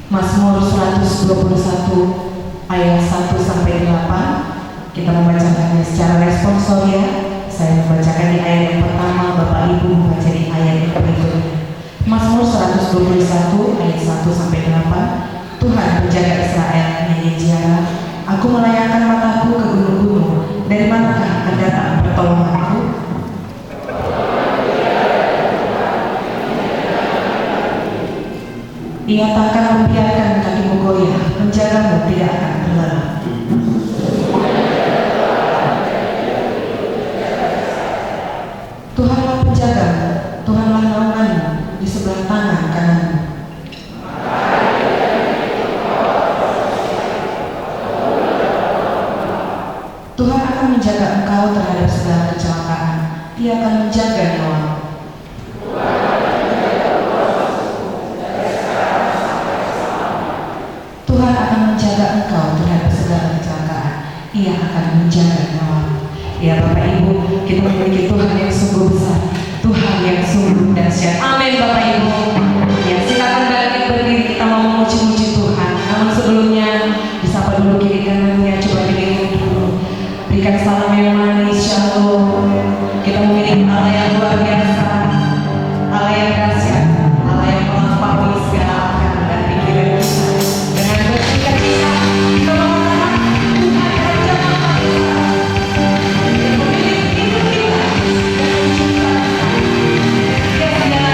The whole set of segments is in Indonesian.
Mazmur 121 ayat 1 sampai 8. Kita membacakannya secara responsorial. Saya membacakan di ayat yang pertama, Bapak Ibu membaca di ayat yang berikutnya. Mazmur 121 ayat 1 sampai 8. Tuhan penjaga Israel, nyanyi ziarah. Aku melayangkan mataku ke gunung-gunung. Dari manakah akan datang pertolonganku? Ia takkan membiarkan kakimu goyah, menjagamu tidak akan terlena. Tuhanlah penjagamu, Tuhanlah naunganmu di sebelah tangan kananmu. Tuhan akan menjaga engkau terhadap segala kecelakaan. Dia akan menjaga nyawamu. Tuhan akan menjaga engkau terhadap segala kecelakaan. Ia akan menjaga nyawamu. Ya Bapak Ibu, kita memiliki Tuhan yang sungguh besar, Tuhan yang sungguh dahsyat. Amin Bapak Ibu. Ya, silakan balik berdiri, kita mau memuji-muji Tuhan. Namun sebelumnya, disapa dulu kiri kanannya, coba diri dulu. Berikan salam yang manis, shalom. Kita memiliki Allah yang luar biasa, Allah yang dahsyat, Allah yang melampaui segala akal dan pikiran kita. Dengan bersuka cita, kita mengatakan Tuhan Raja Bapa yang memiliki hidup kita dan menciptakan. Dia segala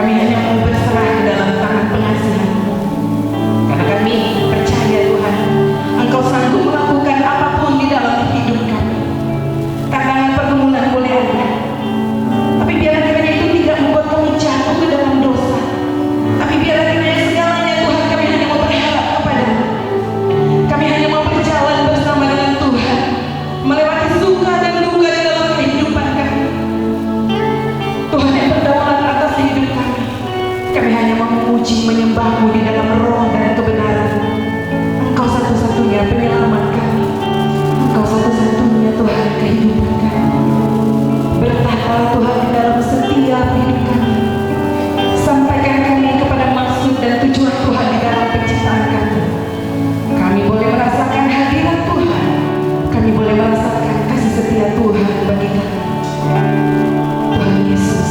Kami hanya mau berserah ke dalam tangan pengasihan-Mu. Karena kami percaya Tuhan, Engkau sanggup melakukan apapun di dalam hidup kami. Tantangan pergumulan boleh ada, tapi biarlah kiranya itu tidak membuat kami jatuh ke dalam dosa. Tapi biarlah kiranya segalanya Tuhan, kami hanya mau berharap kepada-Mu. Kami hanya mau berjalan bersama dengan Tuhan, melewati suka dan duka di dalam kehidupan kami. Tuhan yang berdaulat atas hidup kami. Kami hanya mau memuji, menyembah-Mu di dalam roh dan kebenaran. Engkau satu-satunya penyelamat kami. Engkau satu-satunya Tuhan kehidupan kami. Bertahtalah Tuhan di dalam setiap hidup kami. Sampaikan kami kepada maksud dan tujuan Tuhan di dalam penciptaan kami. Kami boleh merasakan hadirat Tuhan. Kami boleh merasakan kasih setia Tuhan bagi kami. Tuhan Yesus.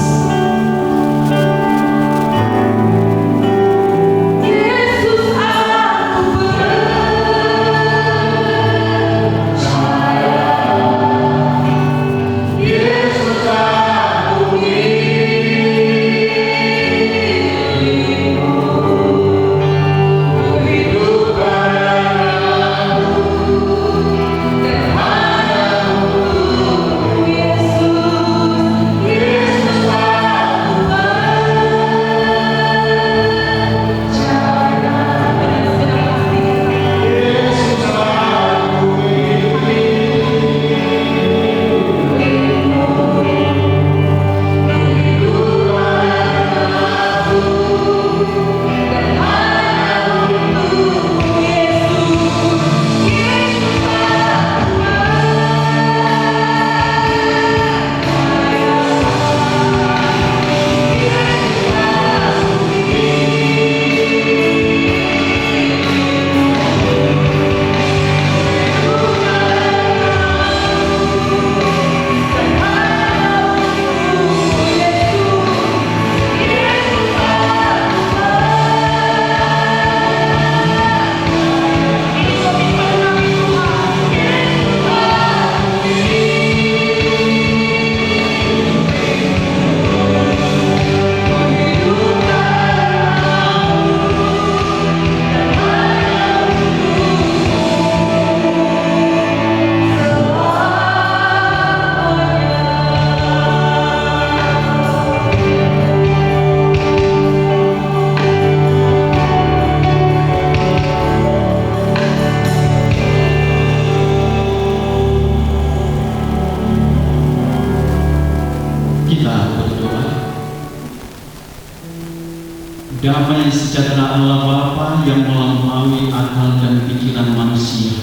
Damai sejahtera Allah Bapa yang melampaui akal dan pikiran manusia,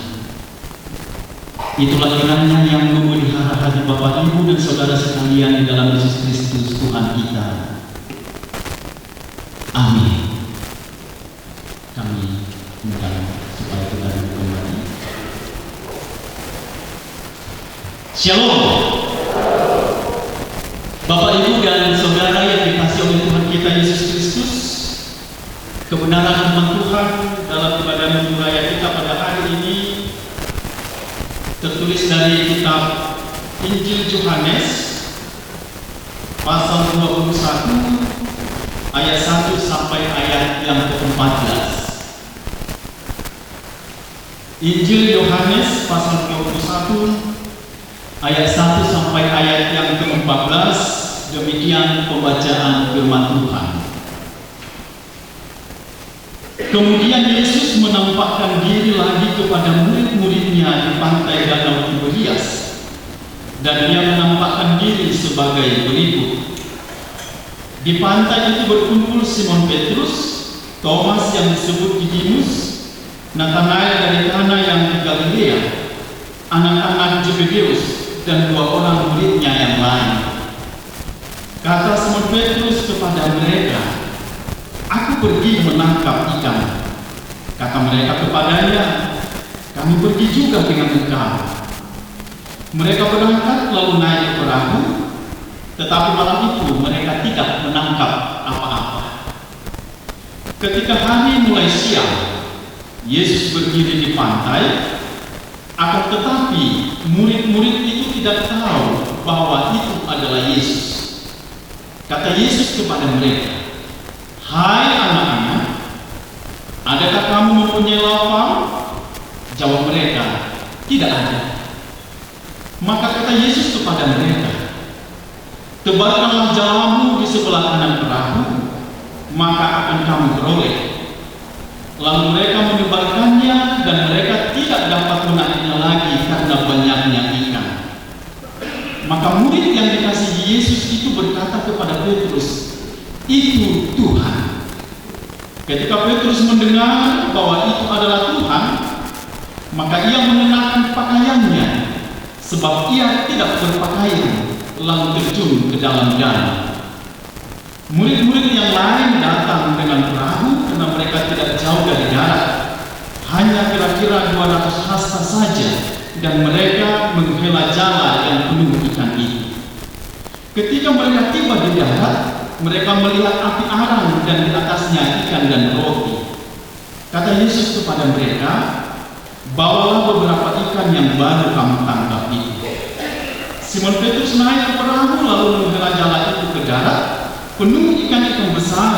itulah kiranya yang memelihara hati Bapak Ibu dan saudara sekalian di dalam Yesus Kristus Tuhan kita. Amin. Kami minta supaya kita duduk kembali. Shalom. Bapak Ibu dan saudara yang dikasihi oleh Tuhan kita Yesus Kristus, kebenaran firman Tuhan dalam ibadah minggu raya kita pada hari ini tertulis dari kitab Injil Yohanes pasal 21 ayat 1 sampai ayat yang ke-14. Injil Yohanes pasal 21 ayat 1 sampai ayat yang ke-14. Demikian pembacaan firman Tuhan. Kemudian Yesus menampakkan diri lagi kepada murid-muridnya di pantai Danau Tiberias, dan dia menampakkan diri sebagai berikut. Di pantai itu berkumpul Simon Petrus, Thomas yang disebut Didimus, Nathanael dari Kana yang di Galilea, anak-anak Zebedeus, dan 2 orang muridnya yang lain. Kata Simon Petrus kepada mereka, "Aku pergi menangkap ikan." Kata mereka kepadanya, "Kami pergi juga dengan engkau." Mereka berangkat lalu naik perahu, tetapi malam itu mereka tidak menangkap apa-apa. Ketika hari mulai siang, Yesus berdiri di pantai, akan tetapi murid-murid itu tidak tahu bahwa itu adalah Yesus. Kata Yesus kepada mereka, "Hai anak-anak, adakah kamu mempunyai lapar?" Jawab mereka, "Tidak ada." Maka kata Yesus kepada mereka, "Tebarkanlah jalamu di sebelah kanan perahu, maka akan kamu beroleh." Lalu mereka menyebarkannya, dan mereka tidak dapat menariknya lagi karena banyaknya ikan. Maka murid yang dikasihi Yesus itu berkata kepada Petrus, "Itu Tuhan." Ketika Petrus mendengar bahwa itu adalah Tuhan, maka ia mengenakan pakaiannya, sebab ia tidak berpakaian, lalu terjun ke dalam danau. Murid-murid yang lain datang dengan perahu karena mereka tidak jauh dari darat, hanya kira-kira 200 hasta saja, dan mereka menghela jala yang penuh ikan itu. Ketika mereka tiba di darat, mereka melihat api arang dan di atasnya ikan dan roti. Kata Yesus kepada mereka, "Bawalah beberapa ikan yang baru kamu tangkap itu." Simon Petrus naik ke perahu lalu menghela jala itu ke darat, penuh ikan-ikan besar,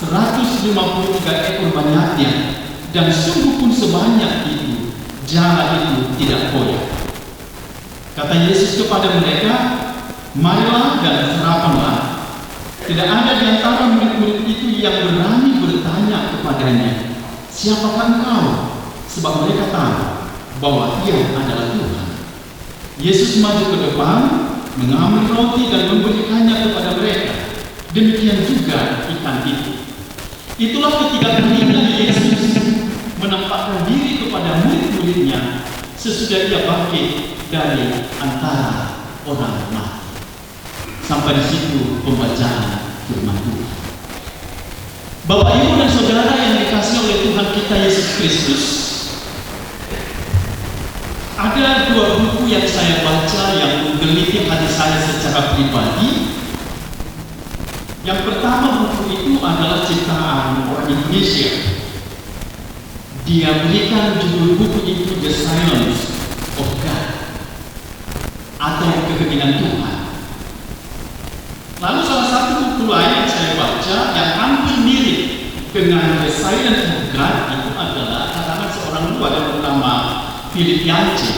153 ekor banyaknya, dan sungguh pun sebanyak itu, jala itu tidak koyak. Kata Yesus kepada mereka, "Marilah dan sarapanlah." Tidak ada di antara murid-murid itu yang berani bertanya kepadanya, "Siapakah engkau?" Sebab mereka tahu bahwa ia adalah Tuhan. Yesus maju ke depan, mengambil roti dan memberikannya kepada mereka. Demikian juga ikan itu. Itulah ketiga kalinya Yesus menampakkan diri kepada murid-muridnya sesudah ia bangkit dari antara orang mati. Sampai di situ pembacaan firman Tuhan. Bapak, Ibu, dan saudara yang dikasihi oleh Tuhan kita Yesus Kristus, ada dua buku yang saya baca yang menggelitik hati saya secara pribadi. Yang pertama, buku itu adalah ciptaan orang Indonesia. Dia berikan judul buku itu The Silence of God, atau Keheningan Tuhan. Lalu salah satu buku lain yang saya baca yang hampir mirip dengan The Silence of God itu adalah karangan seorang luar yang bernama Philip Yancey.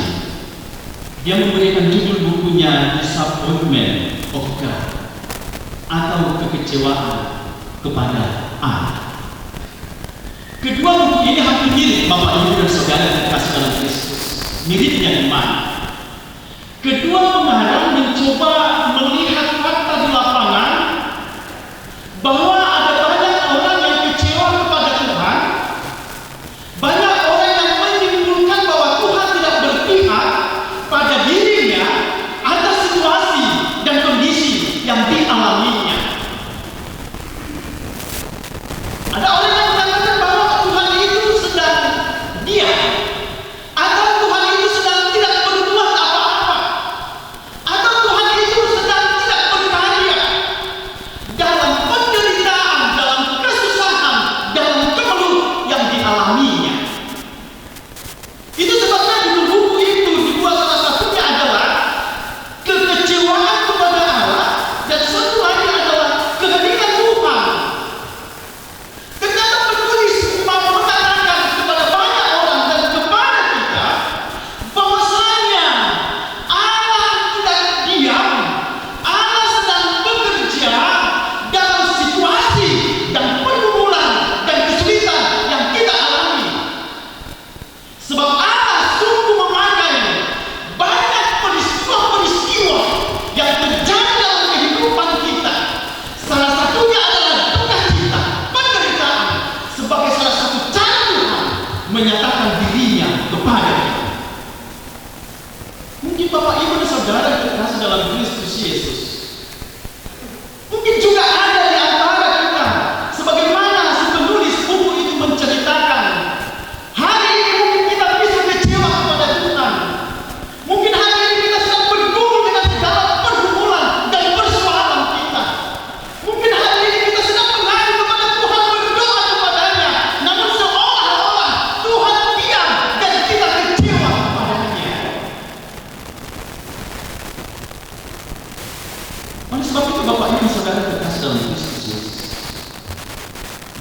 Dia memberikan judul bukunya Disappointment of God, atau kekecewaan kepada Allah. Kedua buku ini hampir mirip, Bapak, Ibu, dan saudara yang dikasihi dalam Kristus. Miripnya di mana? Kedua pengarang mencoba melihat fakta di lapangan bahwa ada banyak orang yang kecewa kepada Tuhan, banyak orang yang menyimpulkan bahwa Tuhan tidak berpihak pada dirinya atas situasi dan kondisi yang dialaminya. Ada orang yang mengatakan bahwa Tuhan itu sedang diam, atau Tuhan itu sedang tidak berbuat apa-apa, atau Tuhan itu sedang tidak berkarya dalam penderitaan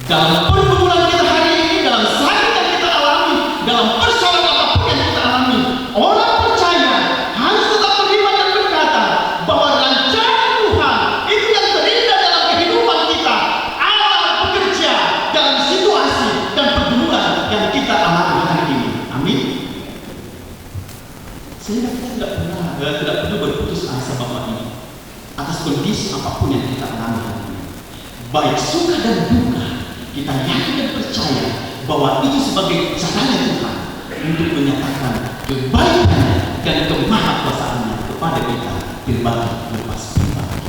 Dalam pergumulan kita hari ini, dalam sakit yang kita alami, dalam persoalan apapun yang kita alami, orang percaya harus tetap beriman dan berkata bahwa rancangan Tuhan itu yang terindah dalam kehidupan kita. Allah bekerja dalam situasi dan pergumulan yang kita alami hari ini. Amin. Sehingga kita tidak perlu berputus asa Bapak ini atas kondisi apapun yang kita alami hari ini. Baik suka dan duka, kita yakin dan percaya bahwa itu sebagai caranya Tuhan untuk menyatakan kebaikan dan kemahakuasaannya kepada kita berbagi lepas berbagi.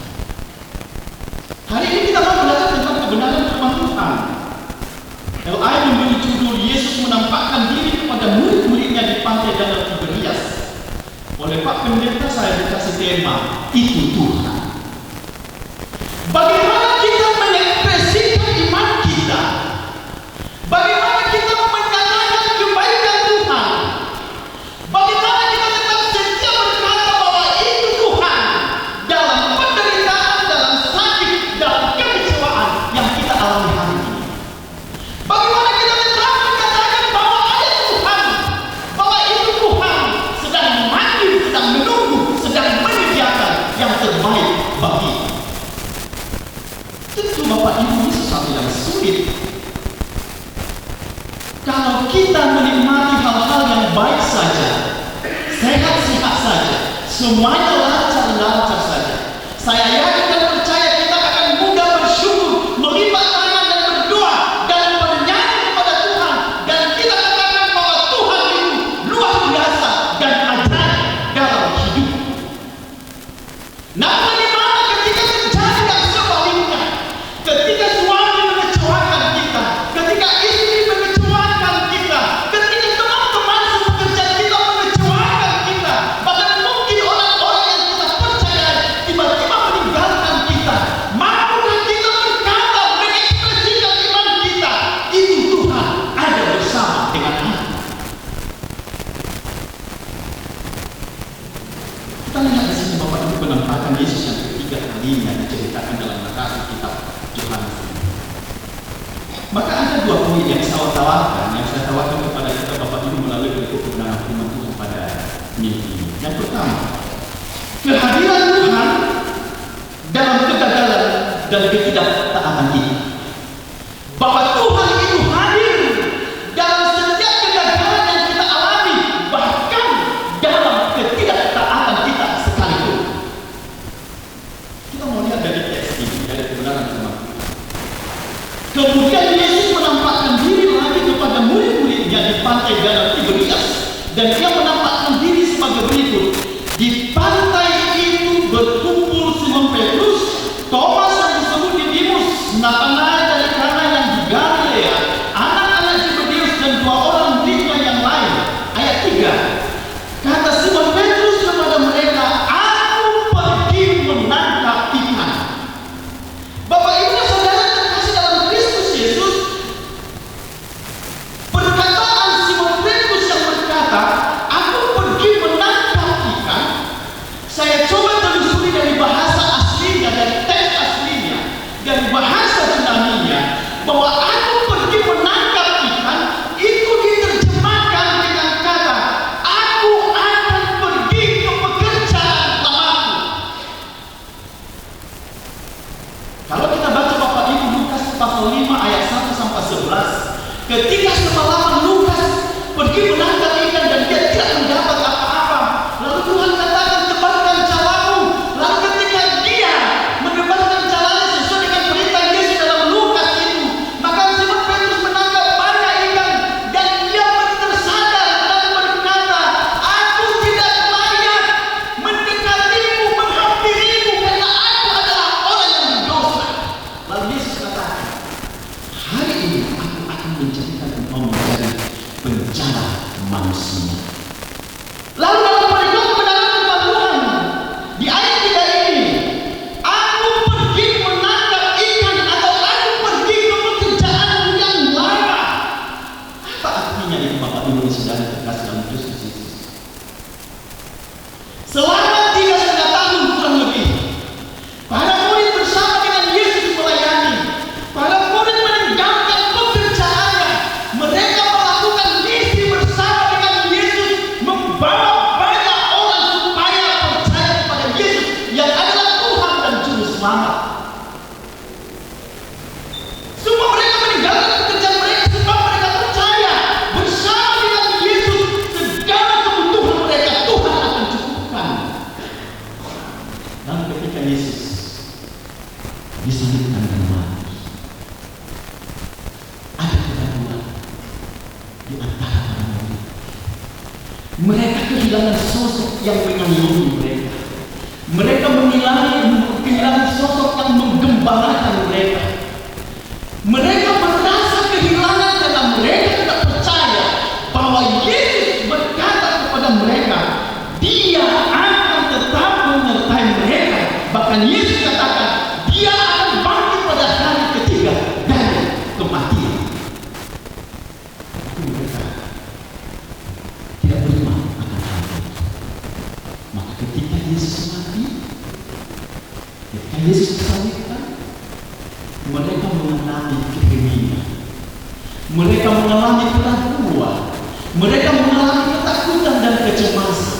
Hari ini kita mau belajar tentang kebenaran firman Tuhan. LI memberi judul Yesus menampakkan diri kepada murid-muridnya di pantai Danau Tiberias. Oleh Pak Pendeta saya dikasih tema, itu Tuhan. Bagaimana kita mengekspresikan iman kita? Bagaimana kita menyatakan kebaikan Tuhan? Bagaimana kita tetap setia berkata bahwa itu Tuhan dalam penderitaan, dalam sakit, dalam kekecewaan yang kita alami hari ini? Bagaimana kita tetap menyatakan bahwa ada Tuhan, bahwa itu Tuhan sedang memanggil, sedang menunggu, sedang menyediakan yang terbaik bagi kita? Tentu Bapak Ibu, ini sesuatu yang sulit. Kalau kita menikmati hal-hal yang baik saja, sehat-sehat saja, semuanya lancar-lancar saja, saya yakin dan percaya kita akan mudah bersyukur, melipat tangan dan berdoa dan bernyanyi kepada Tuhan, dan kita katakan bahwa Tuhan itu luar biasa dan ajaib dalam hidup. Namun di mana ketika terjadi yang sebaliknya, ketika suami mengecewakan kita, ketika istri mengecewakan kita, ketika teman-teman sepekerja kita mengecewakan kita, bahkan mungkin orang-orang yang kita percaya tiba-tiba meninggalkan kita, maukah kita berkata, mengekspresikan iman kita, itu Tuhan ada bersama dengan kita. Kita lihat di sini Bapak Ibu penampakan Yesus yang ketiga kalinya diceritakan dalam narasi kitab Yohanes. Maka ada dua poin yang saya tawarkan kepada kita Bapak Ibu melalui bentuk kebenaran firman Tuhan pada minggu ini. Yang pertama, kehadiran Tuhan dalam kegagalan dan ketidaktaatan kita. Bahwa Tuhan itu hadir dalam setiap kegagalan yang kita alami, bahkan dalam ketidaktaatan kita sekalipun. Kita mau lihat dari teks ini, dari kebenaran firman Tuhan. Kemudian Yesus menampakkan diri lagi kepada murid-muridnya di pantai Danau Tiberias, dan dia menampakkan diri sebagai berikut. Di pantai itu berkumpul Simon Petrus, Thomas yang disebut Didimus, Nathanael dari Kana yang di Galilea, anak-anak Zebedeus dan dua orang muridnya yang lain. Ayat 3. Kata Simon Petrus kepada mereka, "Aku pergi menangkap ikan." Bapak Ibu dan Saudara terkasih dalam Kristus Yesus, perkataan Simon Petrus yang berkata, "Aku pergi menangkap ikan," saya coba telusuri dari bahasa aslinya, dari teks aslinya, dari bahasa Yunaninya, bahwa "aku pergi menangkap ikan" itu diterjemahkan dengan kata, "aku akan pergi ke pekerjaan utamaku." Kalau kita baca Bapak Ibu Lukas pasal 5 ayat 1 sampai 11, ketika semalaman Lukas pergi menangkap ikan dan dia tidak mendapat apa-apa, lalu Tuhan katakan, "Tebarkan jalamu." Lalu ketika dia menebarkan jalannya sesuai dengan perintah Yesus dalam Lukas itu, maka Simon Petrus menangkap banyak ikan dan dia tersadar dan berkata, "Aku tidak layak mendekatimu, menghampirimu, karena aku adalah orang yang berdosa." Lalu Yesus katakan, "Hari ini aku akan menjadikan engkau menjadi penjara manusia." Lalu dalam perikop kebenaran firman Tuhan di ayat 3 ini, "Aku pergi menangkap ikan," atau "aku pergi ke pekerjaan yang layak." Apa artinya itu Bapak Ibu dan Saudara terkasih dalam Kristus Yesus? Selama 3,5 tahun kurang lebih, para murid bersama dengan Yesus melayani. Para murid meninggalkan Mereka kehilangan sosok yang mengayomi mereka. Mereka kehilangan sosok yang menggembalakan mereka. Mereka merasa kehilangan karena mereka tidak percaya bahwa Yesus berkata kepada mereka, Dia akan tetap menyertai mereka. Bahkan Yesus katakan, Dia akan bangkit pada hari ketiga dari kematian. Tapi mereka tidak beriman akan hal itu. Maka ketika Yesus mati, ketika Yesus disalibkan, mereka mengalami keheminan, mereka mengalami keraguan, mereka mengalami ketakutan dan kecemasan.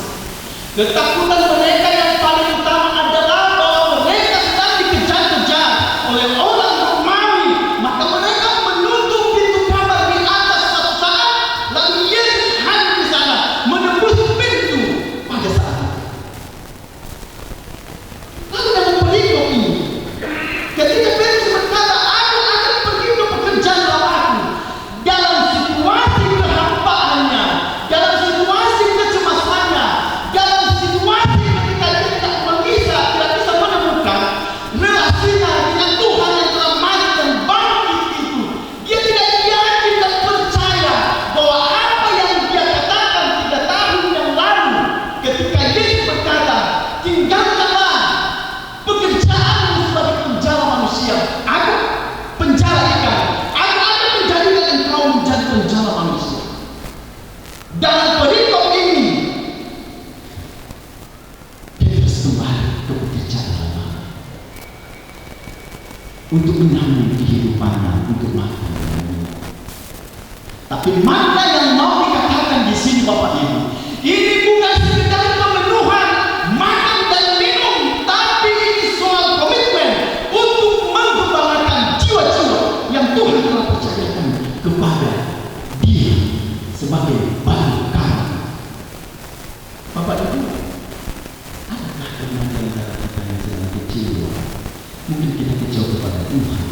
Ketakutan mereka yang paling utama adalah bahwa mereka sedang dikejar-kejar oleh orang Romawi. Maka mereka menutup pintu kamar di atas satu saat, lalu Yesus hadir di sana menembus pintu pada saat itu. Lalu dalam perikop ini, ketika Petrus berkata, aku akan pergi ke pekerjaan Bapakku, dalam situasi kehampaannya, dalam situasi kecemasannya, dalam situasi ketika dia tidak bisa menemukan relasinya dengan Tuhan yang telah mati dan bangkit itu, dia tidak yakin dan percaya bahwa apa yang dia katakan 3 tahun yang lalu ketika Yesus berkata, tinggalkanlah pekerjaanmu sebagai penjala manusia, aku penjala ikan, aku akan menjadikan engkau menjadi penjala manusia. Dalam perikop ini, Petrus kembali ke pekerjaan lama untuk menyambung kehidupannya, untuk makan dan minum. Tapi mana yang mau dikatakan di sini Bapak Ibu? Ini bukan sekedar pemenuhan makan dan minum, tapi ini soal komitmen untuk menggembalakan jiwa-jiwa yang Tuhan telah percayakan kepada Dia sebagai batu karang. Bapak Ibu, adakah di antara kita yang sedang kecewa? Mungkin kita kecewa kepada Tuhan,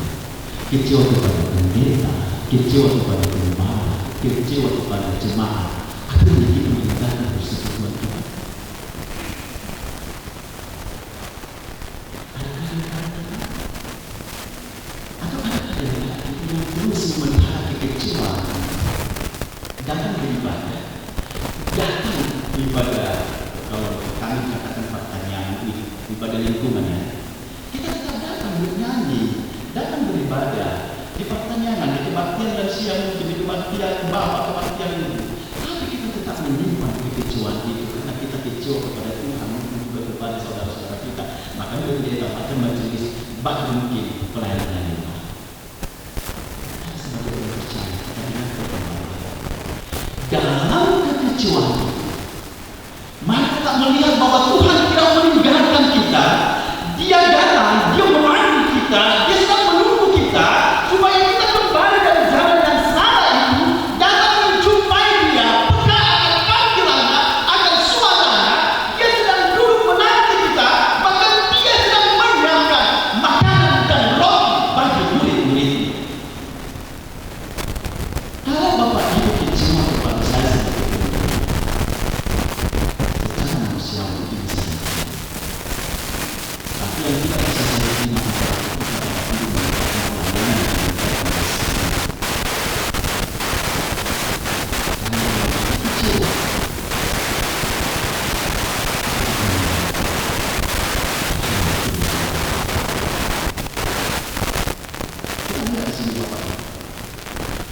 kecewa kepada pendeta, kecewa kepada gembala, kecewa kepada jemaat. Akhirnya kita meninggalkan persekutuan Tuhan. Adakah di antara kita? Atau adakah di antara kita yang terus memelihara kekecewaan? Datang beribadah, datang ibadah. Kalau kami katakan pertanyaan ini, ibadah lingkungannya, kita tetap datang bernyanyi, datang beribadah di pertanyaan, di kebaktian dan siang, di kebaktian bapak, kebaktian ibu. Tapi kita tetap menyimpan kekecewaan itu karena kita kecewa kepada Tuhan, juga kepada saudara-saudara kita. Maka kita akan majelis bahkan mungkin pelayanan kita. Sebagai orang percaya, kita dengar dalam kekecewaan itu, maka tak melihat bahwa Tuhan tidak meninggalkan kita. Dia datang, Dia memanggil kita, Dia sedang menunggu kita supaya kita kembali dari jalan yang salah itu, datang menjumpai Dia, peka akan panggilannya, akan suaranya. Dia sedang duduk menanti kita, bahkan Dia sedang menyiapkan makanan dan roti bagi murid-muridnya. Kalau Bapak Ibu kecewa kepada saya sebagai secara manusiawi itu bisa. Tapi yang tidak bisa saya terima adalah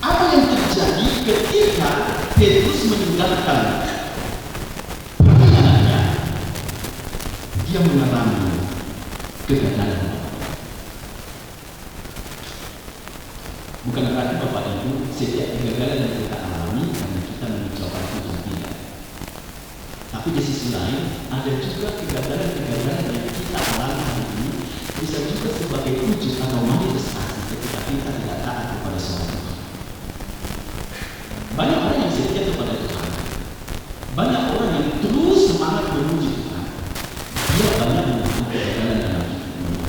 apa yang terjadi ketika Petrus meninggalkan perjalanannya. Dia mengalami kegagalan. Bukan berarti Bapak Ibu setiap kegagalan yang kita alami karena kita mencoba Tuhan, tidak. Tapi di sisi lain ada juga kegagalan-kegagalan yang kita alami hari ini bisa juga sebagai wujud atau manifestasi ketika kita tidak taat kepada suara Tuhan. Banyak orang yang setia kepada Tuhan, banyak orang yang terus semangat memuji Tuhan. Dia banyak mengalami kegagalan dalam hidupnya.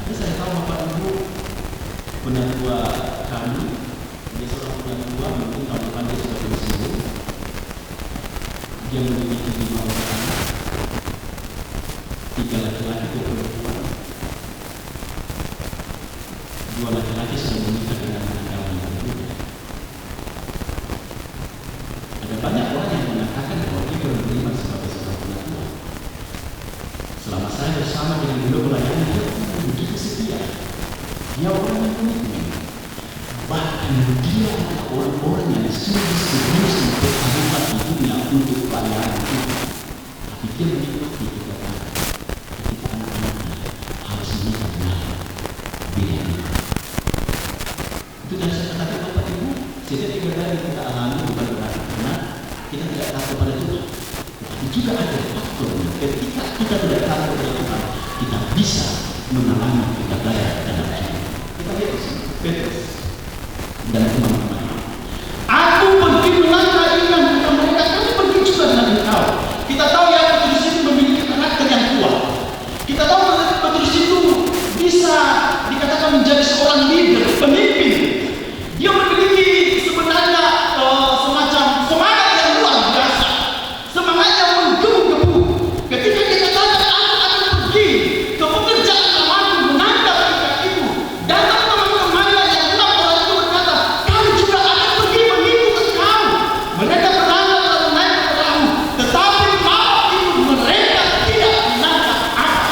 Ada saya tahu Bapak Ibu penatua kami, dia seorang penatua, mungkin tahun depan dia sudah pensiun. dia memiliki 5 orang anak, 3 laki-laki, 2 perempuan. 2 laki-laki sudah menikah dengan anak yang berbeda. Ada banyak orang yang mengatakan bahwa dia beriman sebagai seorang penatua. Selama saya bersama dengan beliau melayani, dia begitu setia. Dia orang yang unik. Bahkan dia adalah orang-orang yang sungguh serius berkhidmat di dunia untuk pelayanan itu. Tapi dia menikmati ketika anak-anaknya harus menikah dengan beda-beda. Itu yang saya katakan Bapak Ibu, setiap ibadah kita alami bukan berarti karena kita tidak tahu kepada Tuhan. Tapi juga ada faktornya. Ketika kita tidak tahu kepada Tuhan, kita bisa mengalami kegagalan dalam hidup. Kita lihat di sini, Petrus dan teman-teman. Aku pergi melangkah dengan mereka, kami pergi juga dengan engkau. Kita tahu ya Petrus itu memiliki karakter yang kuat. Kita tahu Petrus itu bisa dikatakan menjadi seorang leader, pemimpin. Dia memiliki sebenarnya semacam semangat yang luar biasa, semangat yang menggebu-gebu. Ketika kita tanya aku akan pergi ke pekerjaan lamaku menangkap ikan itu, datang teman-temannya yang 6 orang itu berkata, kami juga akan pergi mengikut engkau. Mereka berangkat lalu naik ke perahu, tetapi malam itu mereka tidak menangkap apa.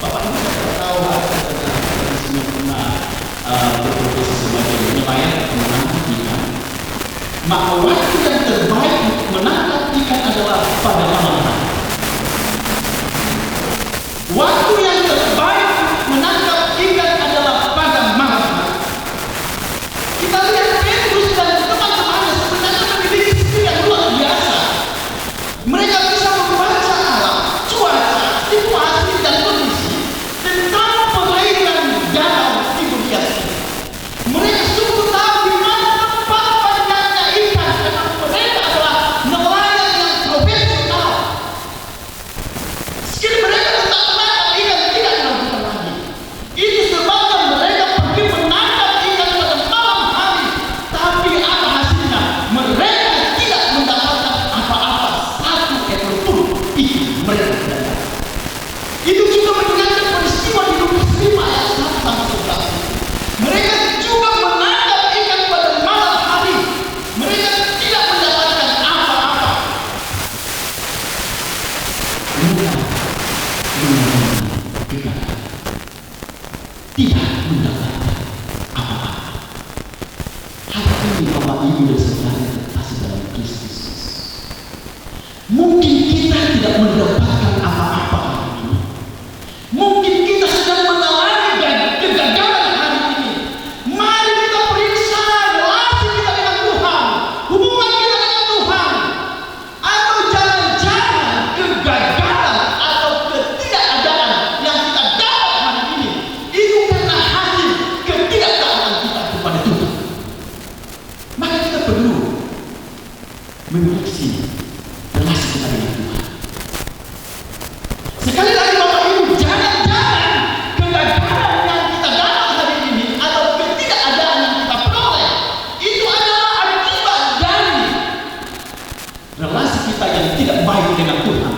Bapak Ibu tidak tahu apa semua pernah berprofesi sebagai nelayan menangkap ikan. Maka waktu yang terbaik menangkap ikan adalah pada malam hari. Waktu yang terbaik menangkap ikan adalah pada malam hari. Kita lihat Petrus dan teman-temannya sebenarnya memiliki skill yang luar biasa. Mereka bisa membaca alam, cuaca, situasi dan kondisi tentang perairan danau Tiberias. Mereka sungguh tahu di mana tempat panjangnya ikan karena mereka adalah nelayan yang profesional. Skill mereka tentang menangkap ikan tidak diragukan lagi. Itu sebabnya mereka pergi menangkap ikan pada malam hari. Tapi apa hasilnya? Mereka tidak mendapatkan apa-apa, 1 ekor pun ikan mereka tidak dapat. Itu juga mendengarkan peristiwa di Lukas 5 ayat 1 sampai 11. Mereka juga menangkap ikan pada malam hari. Mereka tidak mendapatkan apa-apa. Mereka mengalami kegagalan. Tidak mendapatkan apa-apa. Hari ini Bapak Ibu dan Saudara yang terkasih dalam Kristus. Mungkin kita tidak mendapatkan apa-apa hari ini. Mungkin kita sedang mengalami kegagalan hari ini. Mari kita periksa relasi kita dengan Tuhan, hubungan kita dengan Tuhan. Atau jangan-jangan kegagalan atau ketidakadaan yang kita dapat hari ini itu karena hasil ketidaktaatan kita kepada Tuhan. Maka kita perlu mengoreksi relasi kita dengan Tuhan. Sekali lagi Bapak Ibu, jangan-jangan kegagalan yang kita dapat hari ini atau ketidakadaan yang kita peroleh itu adalah akibat dari relasi kita yang tidak baik dengan Tuhan,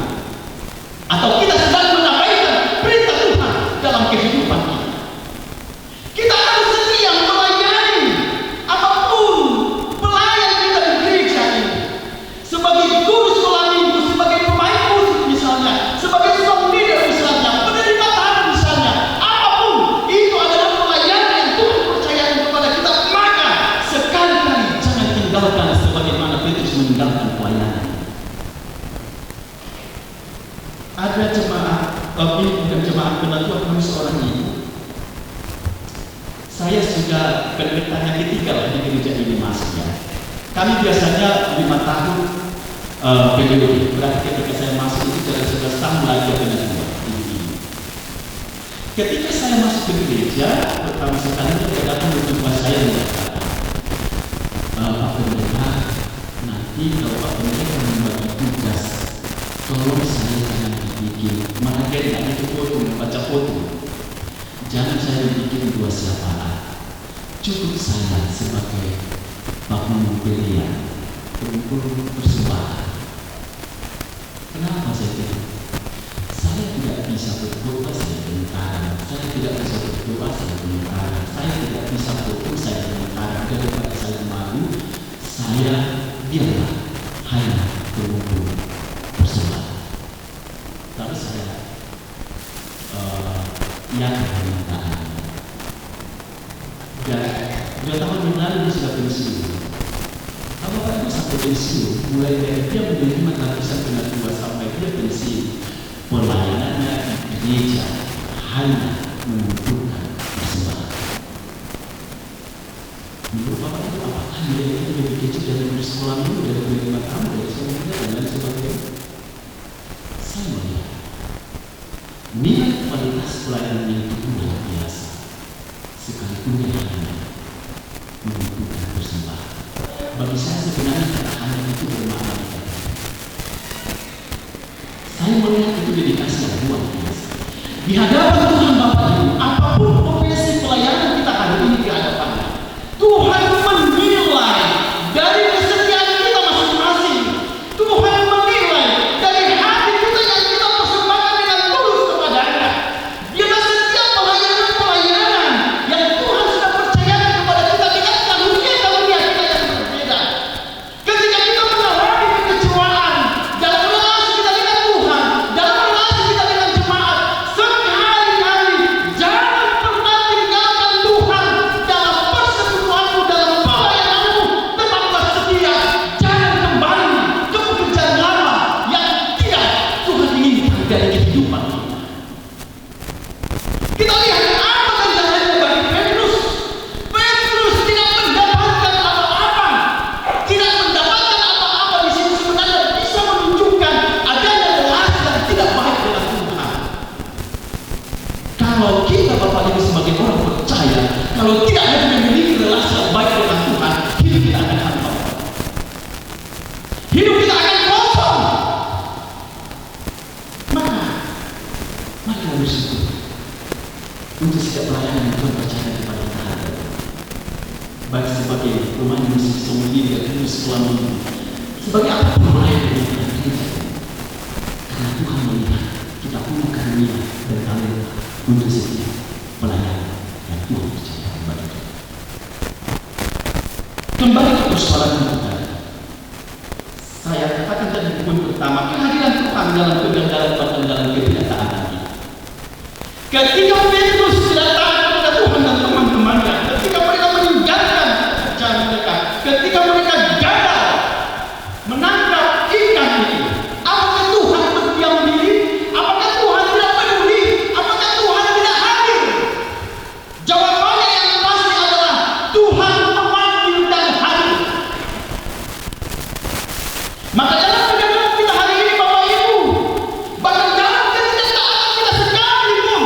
atau kita sedang mengabaikan perintah Tuhan dalam kehidupan kita. Kita harus setia melayani apapun pelayan kita di gereja ini, sebagai guru sekolah minggu, sebagai pemain musik misalnya, sebagai seorang leader misalnya, penerima tamu misalnya, apapun itu adalah pelayanan yang Tuhan percayakan kepada kita. Maka sekali-kali jangan tinggalkan sebagaimana Petrus meninggalkan pelayanan. Ada jemaat ibu dan jemaat penatua kami seorang ibu. Saya sudah pendetaannya ketiga lah di gereja ini Mas ya. Kami biasanya 5 tahun periode. Berarti ketika saya masuk itu dari 11 tahun lagi penatua. Ketika saya masuk ke gereja, pertama sekali saya datang berjumpa saya dan berkata, Pak Pendeta, nanti kalau Pak Pendeta membagi tugas, tolong saya jangan dibikin, malah dia tidak ada foto, membaca foto. Jangan saya bikin 2 siapaan. Cukup saya sebagai Bapak Pembelian, persembahan Kenapa saya bilang? Saya tidak bisa berdoa saya sementara. Saya tidak bisa berdoa saya sementara. Saya tidak bisa fokus saya sementara. Daripada saya malu, saya biarlah hanya menunggu persembahan. Tapi saya yakin permintaan. Dan 2 tahun yang lalu dia sudah pensiun. Bapak itu sampai pensiun, mulai dari dia menerima ratusan pengaduan sampai dia pensiun, pelayanannya di gereja hanya membutuhkan persembahan. Menurut Bapak itu apakah nilai-nilai lebih kecil dari sekolah dulu, dari menerima tamu, dari sekolah dan lain sebagainya? Saya melihat nilai kualitas pelayanan yang itu luar biasa, sekalipun dia hanya membutuhkan persembahan. Bagi saya sebenarnya kata-kata itu bermakna negatif. Saya melihat itu dedikasi yang luar biasa. Di hadapan Tuhan Bapa Ibu, apapun profesi pelayanan kita hari ini di hadapannya, Tuhan menilai dari kesetiaan kita masing-masing. Tuhan menilai dari hati kita yang kita persembahkan dengan tulus kepadanya. Biarlah setiap pelayanan-pelayanan yang Tuhan sudah percayakan kepada kita dengan karunia-karunia kita yang berbeda. Ketika kita mengalami kekecewaan dalam relasi kita dengan Tuhan, dalam relasi kita dengan jemaat, sekali-kali jangan pernah tinggalkan Tuhan dalam persekutuanmu, dalam pelayananmu. Tetaplah setia, jangan kembali ke pekerjaan lama yang tidak Tuhan inginkan dari kehidupan kita. Kita lihat apa terjadi bagi Petrus. Petrus tidak mendapatkan apa-apa, tidak mendapatkan apa-apa di sini sebenarnya bisa menunjukkan adanya relasi yang tidak baik dengan Tuhan. Kalau kita Bapak Ibu sebagai orang percaya, kalau tidak ada memiliki relasi yang baik dengan Tuhan, hidup kita akan hampa. Hidup kita akan kosong. Maka bersyukur untuk setiap pelayanan yang Tuhan percayakan kepada kita hari ini. Baik sebagai pemain musik sendiri dan sekolah minggu, sebagai apapun pelayanan yang kita kerjakan. Karena Tuhan melihat kita punya karunia dan talenta untuk setiap pelayanan yang Tuhan percayakan kepada kita. Kembali ke persoalan kita. Saya katakan tadi di poin pertama, kehadiran Tuhan dalam kegagalan kebiasaan tadi. Ketika Petrus datang kepada Tuhan dan teman-temannya, ketika mereka meninggalkan pekerjaan mereka, ketika mereka gagal menangkap ikan itu, apakah Tuhan berdiam diri? Apakah Tuhan tidak peduli? Apakah Tuhan tidak hadir? Jawabannya yang pasti adalah Tuhan memanggil dan hadir. Maka dalam perjalanan kita hari ini Bapak Ibu, bahkan dalam ketidaktaatan kita sekalipun,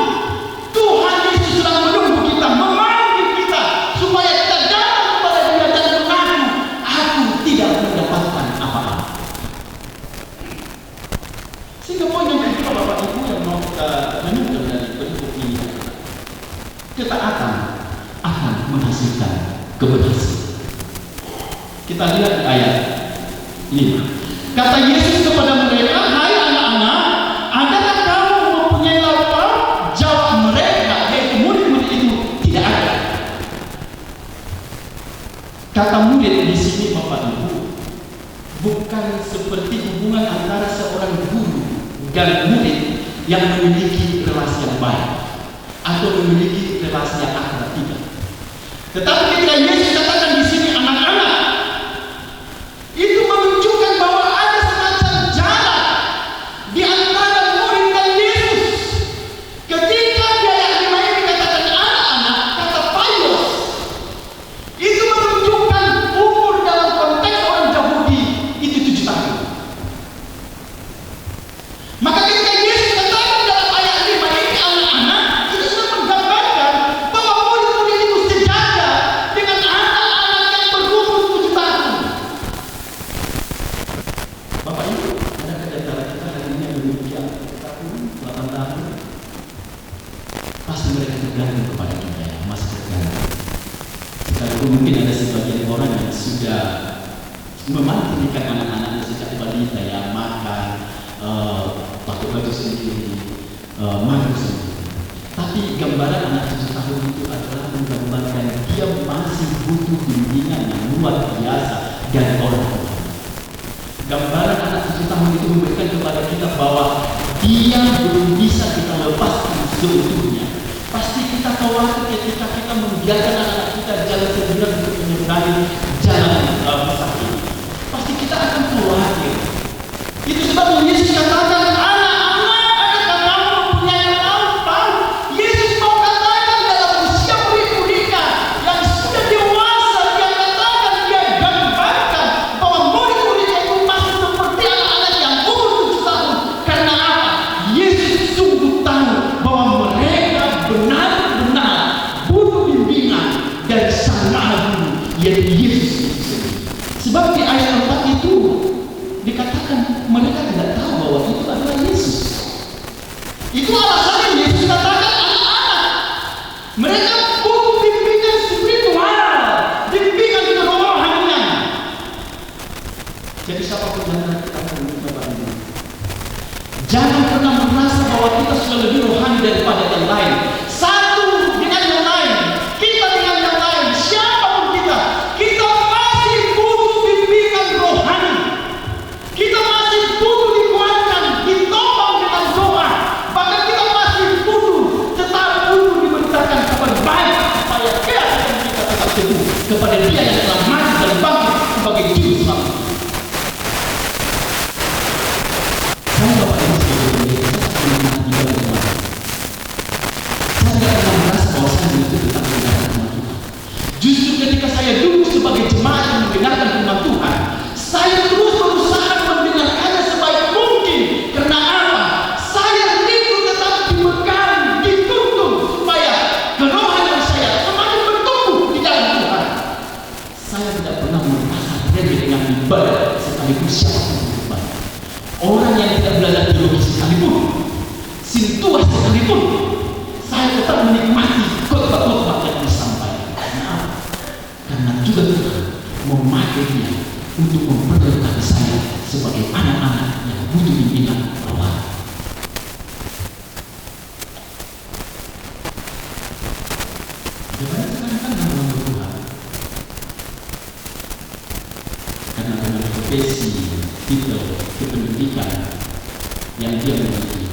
Tuhan Yesus sedang menunggu kita, memanggil kita supaya kita datang kepada Dia dan mengaku, aku tidak mendapatkan apa-apa. Sehingga poin yang kedua Bapak Ibu yang mau kita renungkan dari bentuk ini, ketaatan akan menghasilkan keberhasilan. Kita lihat di ayat 5. Kata Yesus kepada mereka, hai anak-anak, adakah kamu mempunyai lapar? Jawab mereka, yaitu murid-murid itu, tidak ada. Kata murid di sini Bapak Ibu bukan seperti hubungan antara seorang guru dan murid yang memiliki relasi yang baik atau memiliki relasi yang akrab, tidak. Tetapi ketika Yesus katakan di sini anak-anak, itu menunjukkan bahwa ada semacam jarak di antara murid dan Yesus. Ketika dia yang lima ini dikatakan anak-anak, kata Paios, itu menunjukkan umur dalam konteks orang Yahudi itu 7 tahun. Maka ketika Yesus katakan dalam ayat 5 ini anak-anak, itu sudah menggambarkan bahwa murid-murid itu sejajar dengan anak-anak yang berumur 7 tahun. Bapak Ibu, adakah di antara kita hari ini yang memiliki anak 7 tahun, 8 tahun? Pasti mereka tergantung kepada kita ya, masih tergantung. Sekalipun mungkin ada sebagian orang yang sudah memandikan anak-anaknya sejak balita ya, makan, pakai baju sendiri, malu sendiri. Tapi gambaran anak 7 tahun itu adalah menggambarkan dia masih butuh bimbingan yang luar biasa dari orang tua. Gambaran anak 7 tahun itu memberikan kepada kita bahwa dia belum bisa kita lepaskan seutuhnya. Pasti kita khawatir ketika kita membiarkan anak-anak kita jalan sendirian untuk menyeberangi jalan besar ini. Pasti kita akan khawatir. Itu sebab Yesus katakan, anak-anak, adakah kamu mempunyai tahu? Yesus mau katakan dalam usia murid-mudiknya yang sudah dewasa, dia katakan, dia gambarkan bahwa murid-mudiknya itu masih seperti anak-anak yang umur 7 tahun. Karena apa? Yesus sungguh tahu bahwa mereka benar-benar butuh bimbingan dari Sang Maha Guru, yaitu Yesus itu sendiri. Sebab di ayat 4 itu dikatakan mereka tidak tahu bahwa itu adalah Yesus. Itu alasannya Yesus katakan anak-anak. Mereka butuh bimbingan spiritual, bimbingan kerohanian. Jadi siapapun yang kita mencoba ini, jangan pernah merasa bahwa kita sudah lebih rohani daripada yang lain. Satu dengan yang lain, kita dengan yang lain, siapapun kita masih butuh bimbingan rohani. Kita masih butuh dikuatkan, ditopang dengan doa. Bahkan kita masih tetap butuh diberitakan kabar baik supaya keyakinan kita tetap teguh kepada Dia yang telah mati dan bangkit sebagai Juru Selamat. Saya Bapak Ibu sebagai pendeta, saya mengenal juga Tuhan. Saya tidak pernah merasa bahwa saya itu tetap mendengarkan firman Tuhan. Justru ketika saya duduk sebagai jemaat yang mendengarkan firman Tuhan, saya terus berusaha mendengarkannya sebaik mungkin. Karena apa? Saya rindu tetap dibekali, dituntun supaya kerohanian saya semakin bertumbuh di dalam Tuhan. Saya tidak pernah merasa remeh dengan ibadah sekalipun siapapun beribadah. Orang yang tidak belajar teologi sekalipun, sintuah sekalipun, saya tetap menikmati khotbah-khotbah yang disampaikan. Karena apa? Karena juga Tuhan memakai dia untuk memperlengkapi saya sebagai anak-anak yang butuh bimbingan rohani. Bagaimana sekarang kan dalam Tuhan? Karena dengan profesi, titel, kependidikan yang dia miliki,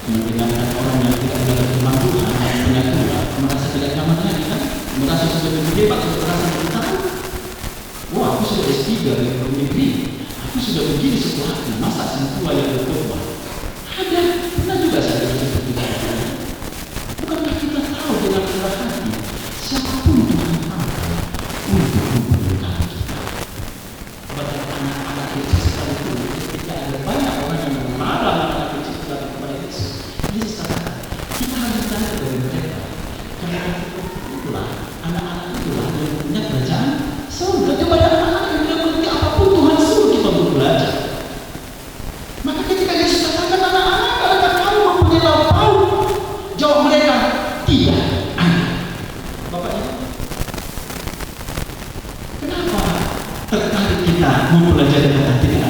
mendengarkan orang yang tidak belajar firman Tuhan, penyatua, merasa tidak nyaman lagi kan? Merasa sudah lebih hebat, merasa lebih tahu. Wah, aku sudah S3 dari luar negeri. Aku sudah begini sekolahku. Masa sentuh yang berkorban? Ada, pernah juga saya seperti itu. Bukankah kita tahu dengan rendah hati siapapun Tuhan pakai untuk memberkati kita? Kepada anak-anak kecil sekalipun, ketika ada banyak orang yang melarang anak kecil datang kepada Yesus, Yesus katakan, kita harus belajar dari mereka. Karena itulah anak-anak itulah yang punya kerajaan surga. Kepada anak-anak yang tidak mengerti apapun Tuhan suruh kita untuk belajar. Maka ketika Yesus katakan anak-anak, adakah kamu mempunyai lauk pauk? Jawab mereka, tidak ada. Bapak Ibu, kenapa tertarik kita mempelajari kata tidak